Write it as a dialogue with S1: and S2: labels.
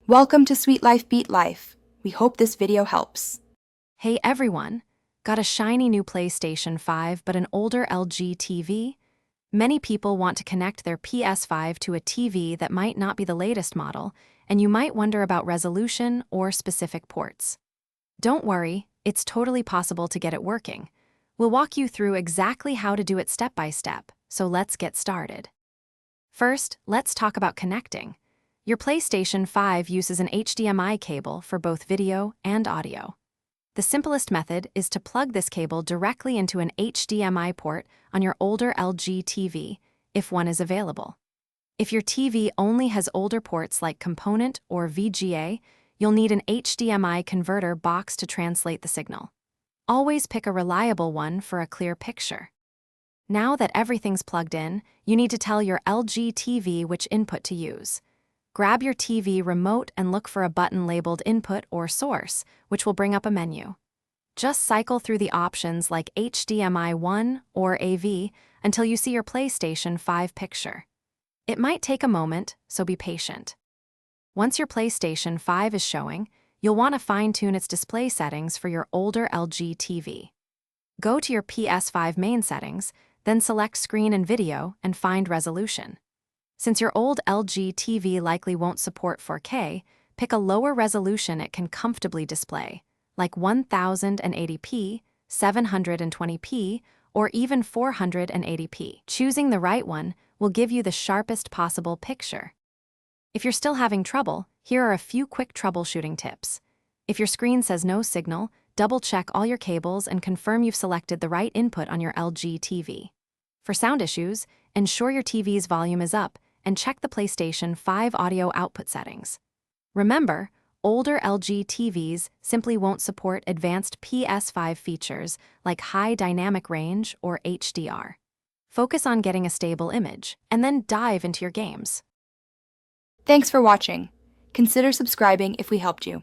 S1: Welcome to Sweet Life Beat Life. We hope this video helps.
S2: Hey everyone! Got a shiny new PlayStation 5 but an older LG TV? Many people want to connect their PS5 to a TV that might not be the latest model, and you might wonder about resolution or specific ports. Don't worry, it's totally possible to get it working. We'll walk you through exactly how to do it step by step, so let's get started. First, let's talk about connecting. Your PlayStation 5 uses an HDMI cable for both video and audio. The simplest method is to plug this cable directly into an HDMI port on your older LG TV, if one is available. If your TV only has older ports like component or VGA, you'll need an HDMI converter box to translate the signal. Always pick a reliable one for a clear picture. Now that everything's plugged in, you need to tell your LG TV which input to use. Grab your TV remote and look for a button labeled Input or Source, which will bring up a menu. Just cycle through the options like HDMI 1 or AV until you see your PlayStation 5 picture. It might take a moment, so be patient. Once your PlayStation 5 is showing, you'll want to fine-tune its display settings for your older LG TV. Go to your PS5 main settings, then select Screen and Video and find Resolution. Since your old LG TV likely won't support 4K, pick a lower resolution it can comfortably display, like 1080p, 720p, or even 480p. Choosing the right one will give you the sharpest possible picture. If you're still having trouble, here are a few quick troubleshooting tips. If your screen says no signal, double-check all your cables and confirm you've selected the right input on your LG TV. For sound issues, ensure your TV's volume is up and check the PlayStation 5 audio output settings. Remember, older LG TVs simply won't support advanced PS5 features like high dynamic range or HDR. Focus on getting a stable image, and then dive into your games.
S1: Thanks for watching. Consider subscribing if we helped you.